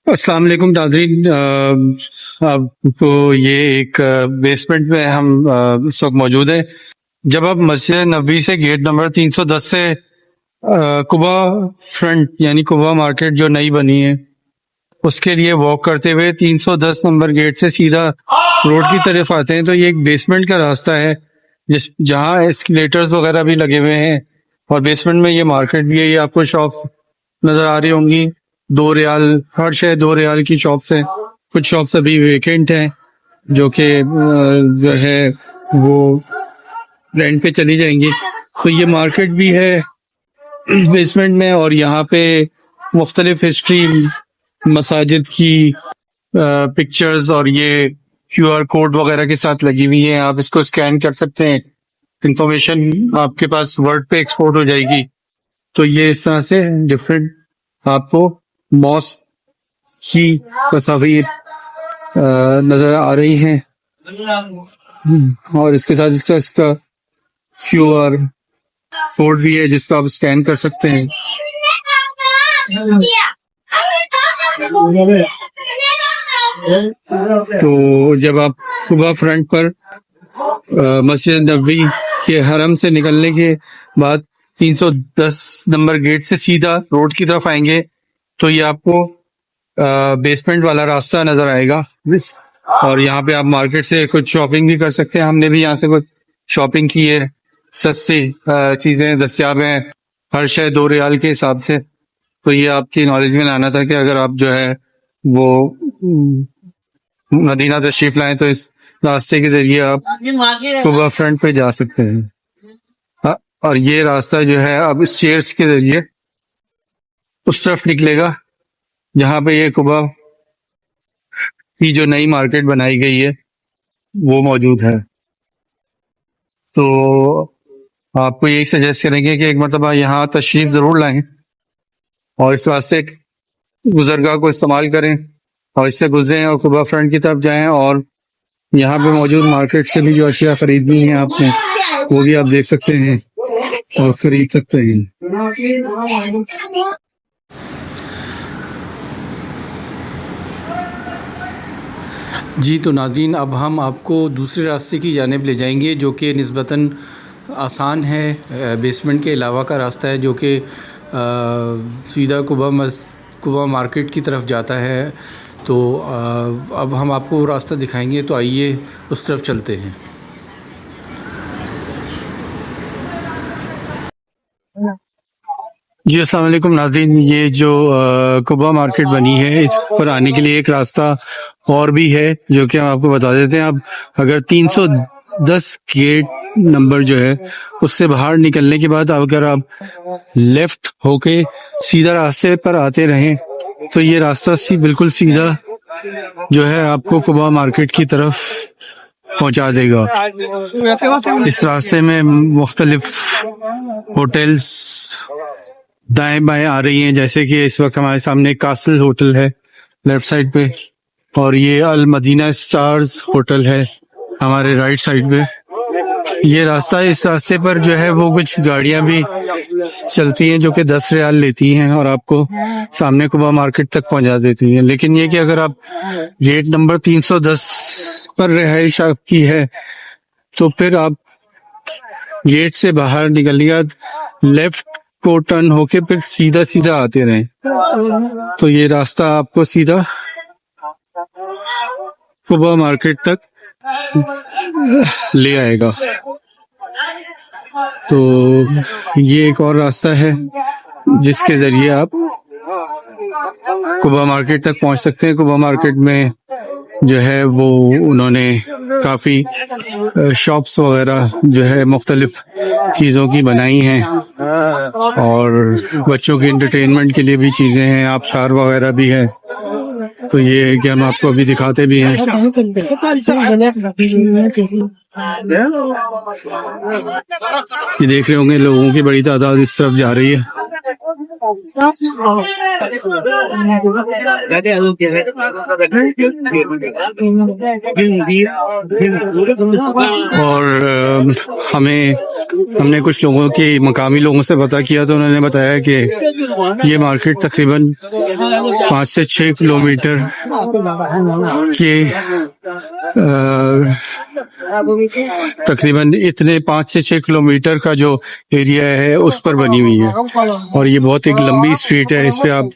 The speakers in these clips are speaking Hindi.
अस्सलाम वालेकुम नाज़रीन। आपको ये एक बेसमेंट में हम इस वक्त मौजूद है। जब आप मस्जिद नबवी से गेट नंबर 310 से कुबा फ्रंट यानी कुबा मार्केट जो नई बनी है उसके लिए वॉक करते हुए 310 नंबर गेट से सीधा रोड की तरफ आते हैं तो ये एक बेसमेंट का रास्ता है जहाँ एस्केलेटर्स वगैरह भी लगे हुए हैं और बेसमेंट में ये मार्केट भी है। ये आपको शॉप नजर आ रही होंगी। 2 रियाल हर शय 2 रियाल की शॉप्स हैं। कुछ शॉप्स अभी वेकेंट हैं जो कि जो है वो रेंट पे चली जाएंगी। तो ये मार्केट भी है बेसमेंट में और यहाँ पे मुख्तलिफ हिस्ट्री मसाजिद की पिक्चर्स और ये QR कोड वगैरह के साथ लगी हुई है। आप इसको स्कैन कर सकते हैं, इंफॉर्मेशन आपके पास वर्ड पे एक्सपोर्ट हो जाएगी। तो ये इस तरह से डिफरेंट आपको मॉस्क की तस्वीर नजर आ रही हैं और इसके साथ इसका QR कोड भी है जिसको आप स्कैन कर सकते हैं। तो जब आप कुबा फ्रंट पर मस्जिद नबवी के हरम से निकलने के बाद 310 नंबर गेट से सीधा रोड की तरफ आएंगे तो ये आपको बेसमेंट वाला रास्ता नजर आएगा और यहाँ पे आप मार्केट से कुछ शॉपिंग भी कर सकते हैं। हमने भी यहाँ से कुछ शॉपिंग की है। सस्ती चीजें दस्तियाब हैं हर शय 2 रियाल के हिसाब से। तो ये आपकी नॉलेज में लाना था कि अगर आप जो है वो मदीना तशरीफ लाएं तो इस रास्ते के जरिए आप कुबा फ्रंट पे जा सकते हैं। और ये रास्ता जो है अब स्टेयर्स के जरिए उस तरफ निकलेगा जहाँ पे ये कुबा की जो नई मार्केट बनाई गई है वो मौजूद है। तो आपको यही सजेस्ट करेंगे कि एक मरतबा यहाँ तशरीफ जरूर लाएं और इस रास्ते गुजरगाह को इस्तेमाल करें और इससे गुजरें और कुबा फ्रंट की तरफ जाएं और यहाँ पे मौजूद मार्केट से भी जो अशिया खरीदनी है आपने वो भी आप देख सकते हैं और खरीद सकते हैं। जी तो नाज़रीन, अब हम आपको दूसरे रास्ते की जानिब ले जाएंगे जो कि निस्बतन आसान है। बेसमेंट के अलावा का रास्ता है जो कि सीधा कुबा मार्केट की तरफ जाता है। तो अब हम आपको रास्ता दिखाएंगे, तो आइए उस तरफ चलते हैं। जी अस्सलाम वालेकुम नाज़रीन, ये जो कुबा मार्केट बनी है इस पर आने के लिए एक रास्ता और भी है जो कि हम आपको बता देते हैं। अब अगर 310 गेट नंबर जो है उससे बाहर निकलने के बाद अगर आप लेफ्ट होके सीधा रास्ते पर आते रहें तो ये रास्ता बिल्कुल सीधा जो है आपको कुबा मार्केट की तरफ पहुंचा देगा। इस रास्ते में मुख्तलिफ होटल्स दाएं बाएं आ रही हैं, जैसे कि इस वक्त हमारे सामने कासल होटल है लेफ्ट साइड पे और ये अल मदीना स्टार्स होटल है हमारे राइट साइड पे। ये रास्ता, इस रास्ते पर जो है वो कुछ गाड़ियां भी चलती हैं जो कि 10 रियाल लेती हैं और आपको सामने कुबा मार्केट तक पहुंचा देती हैं। लेकिन ये कि अगर आप गेट नंबर 310 पर रिहाइश आपकी है तो फिर आप गेट से बाहर निकलने के बाद लेफ्ट को टर्न होके फिर सीधा सीधा आते रहें तो ये रास्ता आपको सीधा कुबा मार्केट तक ले आएगा। तो ये एक और रास्ता है जिसके जरिए आप कुबा मार्केट तक पहुंच सकते हैं। कुबा मार्केट में जो है वो उन्होंने काफ़ी शॉप्स वगैरह जो है मुख्तलिफ चीज़ों की बनाई हैं और बच्चों के एंटरटेनमेंट के लिए भी चीज़ें हैं, आबशार वगैरह भी है। तो ये कि हम आपको अभी दिखाते भी हैं। ये देख रहे होंगे लोगों की बड़ी तादाद इस तरफ जा रही है। और हमने कुछ लोगों के मकामी लोगों से पता किया तो उन्होंने बताया कि ये मार्केट तकरीबन 5 से 6 किलोमीटर के तकरीबन इतने 5 से 6 किलोमीटर का जो एरिया है उस पर बनी हुई है और ये बहुत एक लंबी स्ट्रीट है। इस पे आप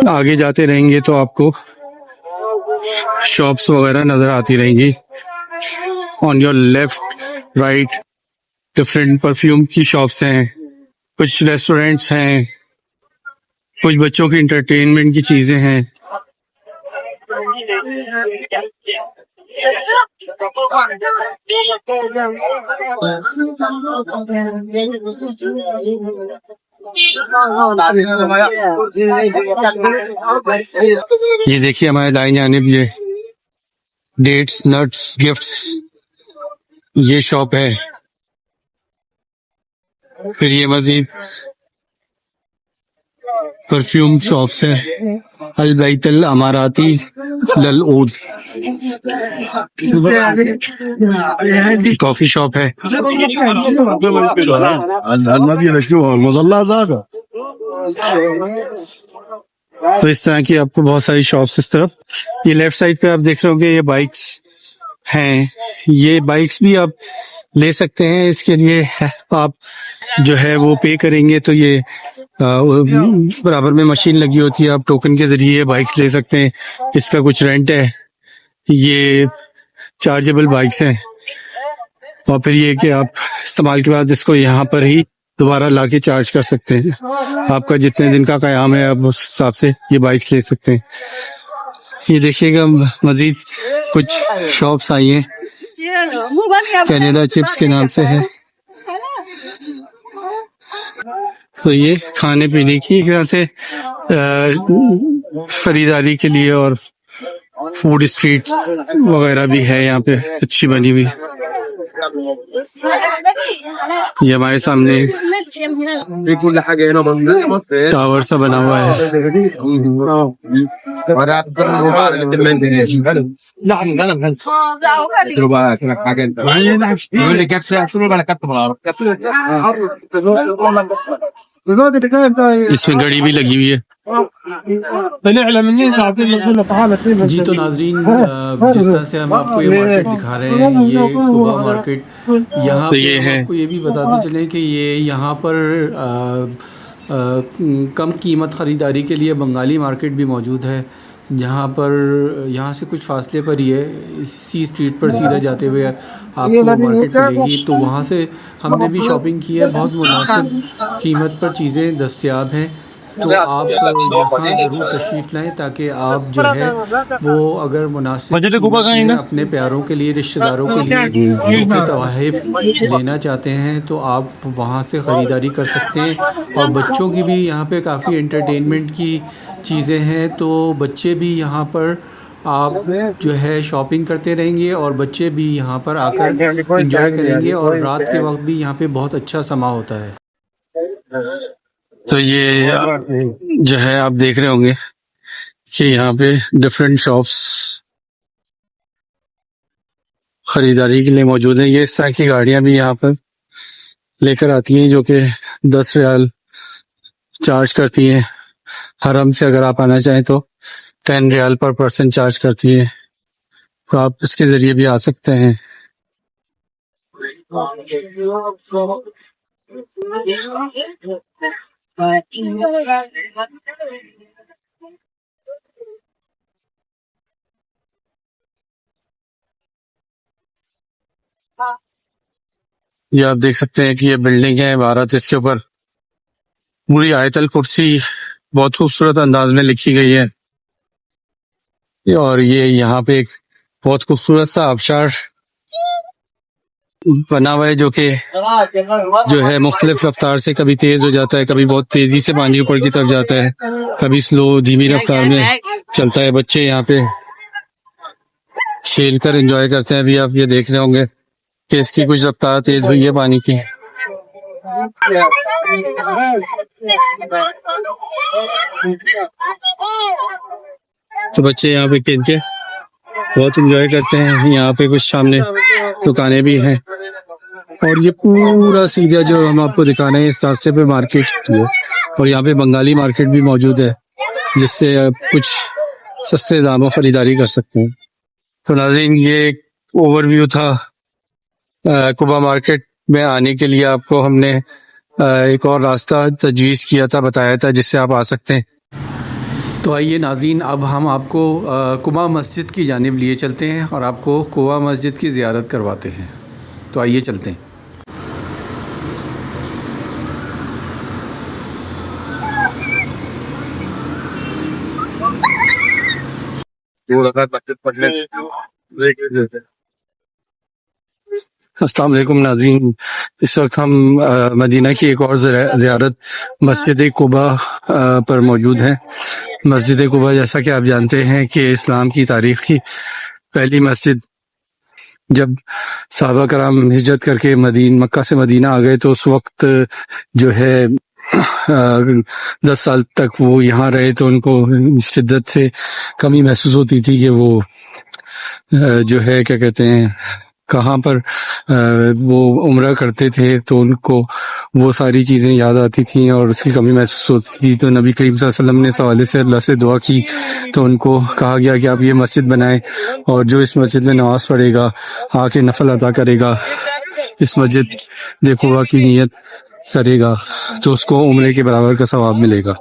आगे जाते रहेंगे तो आपको शॉप्स वगैरह नजर आती रहेंगी। On your left right different perfume की शॉप्स हैं, कुछ रेस्टोरेंट्स हैं, कुछ बच्चों की इंटरटेनमेंट की चीजें हैं। ये देखिए हमारे दाईं जानिब ये डेट्स नट्स गिफ्ट्स ये शॉप है। फिर ये मजीद परफ्यूम शॉप्स है, अल बैतल अमाराती लल ऊद कॉफी शॉप है। तो इस तरह की आपको बहुत सारी शॉप्स इस तरफ। ये लेफ्ट साइड पे आप देख रहे होंगे ये बाइक्स हैं, ये बाइक्स भी आप ले सकते हैं। इसके लिए आप जो है वो पे करेंगे तो ये बराबर में मशीन लगी होती है, आप टोकन के जरिए बाइक्स ले सकते हैं। इसका कुछ रेंट है, ये चार्जेबल बाइक्स हैं और फिर ये कि आप इस्तेमाल के बाद इसको यहाँ पर ही दोबारा लाके चार्ज कर सकते हैं। आपका जितने दिन का क़याम है आप उस हिसाब से ये बाइक्स ले सकते हैं। ये देखिएगा मजीद कुछ शॉप्स आई हैं, कनाडा चिप्स के नाम से है। तो ये खाने पीने की एक तरह से खरीदारी के लिए और फूड स्ट्रीट वगैरह भी है यहाँ पे अच्छी बनी हुई। ये हमारे सामने टावर सा बना हुआ है। इसमें घड़ी भी लगी हुई है। जी तो नाजरीन, जिस तरह से हम आपको ये मार्केट दिखा रहे हैं, ये कुबा मार्केट, यहाँ पे आपको ये भी बताते चले कि ये यहाँ पर कम कीमत ख़रीदारी के लिए बंगाली मार्केट भी मौजूद है, जहाँ पर यहाँ से कुछ फासले पर ही है। इसी स्ट्रीट पर सीधा जाते हुए आपको मार्केट मिलेगी। तो वहाँ से हमने भी शॉपिंग की है, बहुत मुनासिब कीमत पर चीज़ें दस्तयाब हैं। तो आप यहाँ ज़रूर तशरीफ़ लाएँ ताकि आप जो है वो अगर मुनासिब अपने प्यारों के लिए, रिश्तेदारों के लिए तोहफ़े तोहफ़ लेना चाहते हैं तो आप वहाँ से ख़रीदारी कर सकते हैं। और बच्चों की भी यहाँ पे काफ़ी एंटरटेनमेंट की चीज़ें हैं, तो बच्चे भी यहाँ पर आप जो है शॉपिंग करते रहेंगे और बच्चे भी यहाँ पर आकर एंजॉय करेंगे और रात के वक्त भी यहाँ पे बहुत अच्छा समा होता है। तो ये जो है आप देख रहे होंगे कि यहाँ पे डिफरेंट शॉप्स खरीदारी के लिए मौजूद हैं। ये इस तरह की गाड़ियाँ भी यहाँ पर लेकर आती हैं जो कि 10 रियाल चार्ज करती हैं। हरम से अगर आप आना चाहें तो 10 रियाल पर पर्सन चार्ज करती है, तो आप इसके ज़रिए भी आ सकते हैं। ये आप देख सकते हैं कि ये बिल्डिंग है इमारत, इसके ऊपर पूरी आयतल कुर्सी बहुत खूबसूरत अंदाज में लिखी गई है। और ये यहाँ पे एक बहुत खूबसूरत सा आबशार बना हुआ है जो कि जो है मुख्तलिफ रफ्तार से कभी तेज हो जाता है, कभी बहुत तेजी से पानी ऊपर की तरफ जाता है, कभी स्लो धीमी रफ्तार में चलता है। बच्चे यहाँ पे खेल कर एंजॉय करते हैं। अभी आप ये देख रहे होंगे कि इसकी कुछ रफ्तार तेज हुई है पानी की। तो बच्चे यहाँ पे खेल के बहुत इंजॉय करते हैं। यहाँ पे कुछ सामने दुकानें भी हैं और ये पूरा सीधा जो हम आपको दिखा रहे हैं इस रास्ते पे मार्केट है और यहाँ पे बंगाली मार्केट भी मौजूद है जिससे आप कुछ सस्ते दामों खरीदारी कर सकते हैं। तो नाज़रीन ये एक ओवरव्यू था कुबा मार्केट में आने के लिए। आपको हमने एक और रास्ता तजवीज़ किया था, बताया था जिससे आप आ सकते हैं। तो आइए नाज़रीन अब हम आपको कुबा मस्जिद की जानिब लिए चलते हैं और आपको कुबा मस्जिद की ज़ियारत करवाते हैं। तो आइए चलते हैं। अस्सलाम वालेकुम नाज़रीन, इस वक्त हम मदीना की एक और ज़ियारत मस्जिद कुबा पर मौजूद हैं। मस्जिद कुबा जैसा कि आप जानते हैं कि इस्लाम की तारीख़ की पहली मस्जिद, जब सहाबा कराम हिजरत करके मक्का से मदीना आ गए तो उस वक्त जो है 10 साल तक वो यहाँ रहे तो उनको शिद्दत से कमी महसूस होती थी कि वो जो है क्या कहते हैं कहाँ पर वो उम्रा करते थे, तो उनको वो सारी चीज़ें याद आती थी और उसकी कमी महसूस होती थी। तो नबी करीम सल्लल्लाहु अलैहि वसल्लम ने इस हवाले से अल्लाह से दुआ की तो उनको कहा गया कि आप ये मस्जिद बनाएं और जो इस मस्जिद में नमाज पढ़ेगा, आके नफल अदा करेगा, इस मस्जिद देखुबा की नियत करेगा तो उसको उम्रे के बराबर का सवाब मिलेगा।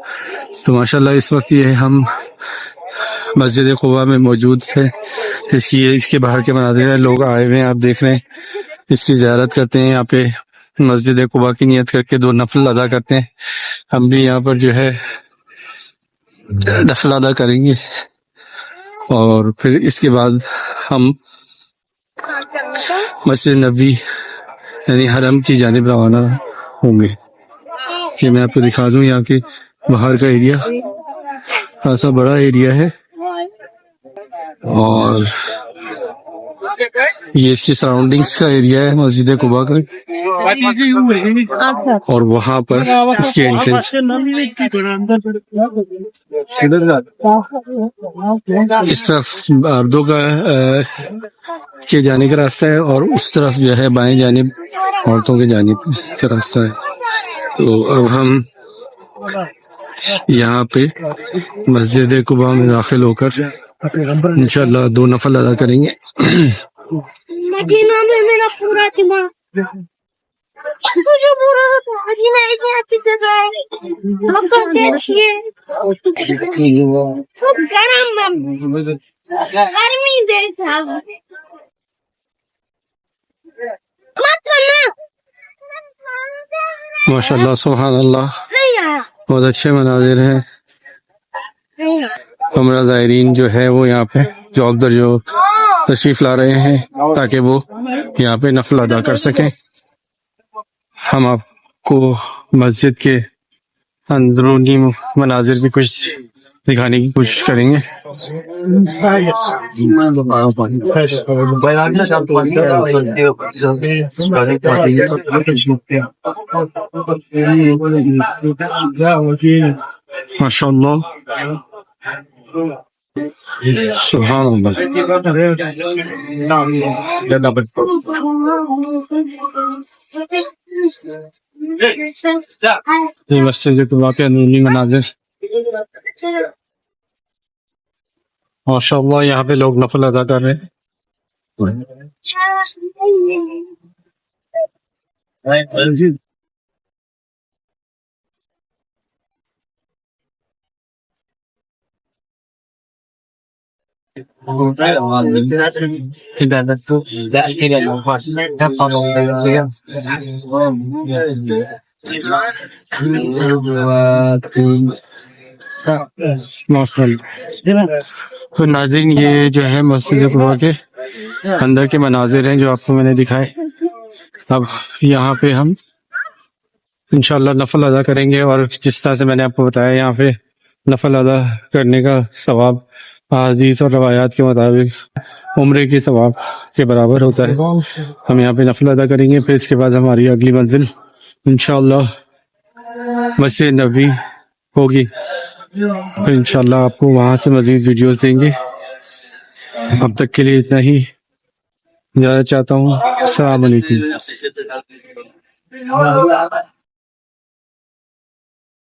तो माशाल्लाह इस वक्त ये हम मस्जिद कुबा में मौजूद थे। इसके बाहर के मनाज़िर हैं, लोग आए हुए हैं, आप देख रहे हैं, इसकी ज़ियारत करते हैं। यहाँ पे मस्जिद कुबा की नियत करके 2 नफल अदा करते हैं। हम भी यहाँ पर जो है नफल अदा करेंगे और फिर इसके बाद हम मस्जिद नबी यानी हरम की जानिब रवाना होंगे। ये मैं आपको दिखा दूं, यहाँ के बाहर का एरिया खासा बड़ा एरिया है और ये इसकी सराउंडिंग्स का एरिया है मस्जिद कुबा का और वहाँ पर इसकी एंट्रेंस इस तरफ मर्दों का के जाने का रास्ता है और उस तरफ जो है बाएं जानिब औरतों के जानिब का रास्ता है। तो अब हम यहाँ पे मस्जिद कुबा में दाखिल होकर इंशाल्लाह 2 नफल अदा करेंगे। मदीना में मेरा पूरा दिमाग मुझे पूरा मदीना इतनी अच्छी जगह है, मक्का से अच्छी है, खूब गर्मी देता माशाल्लाह सुभान अल्लाह, बहुत अच्छे मनाजिर हैं। उम्रा ज़ायरीन जो है वो यहाँ पे जौक दर जो तशरीफ ला रहे हैं ताकि वो यहाँ पे नफल अदा कर सकें। हम आपको मस्जिद के अंदरूनी मनाजिर भी कुछ दिखाने की कोशिश करेंगे। माशाअल्लाह सुभान अल्लाह। ये मस्जिद कुबा के अंदरूनी मनाजिर माशाअल्लाह, यहाँ पे लोग नफल अदा कर रहे हैं। तो नाज़रीन ये जो है मस्जिद कुबा के अंदर के मनाजिर हैं जो आपको मैंने दिखाए। अब यहाँ पे हम इंशाल्लाह नफल अदा करेंगे और जिस तरह से मैंने आपको बताया यहाँ पे नफल अदा करने का सवाब हदीस और रवायात के मुताबिक उम्रे के सवाब के बराबर होता है। हम यहाँ पे नफल अदा करेंगे, फिर इसके बाद हमारी अगली मंजिल इंशाल्लाह मस्जिद नबवी होगी, फिर इंशाल्लाह आपको वहां से मजीद वीडियोस देंगे। अब तक के लिए इतना ही, इजाज़त चाहता हूँ। अस्सलाम वालेकुम।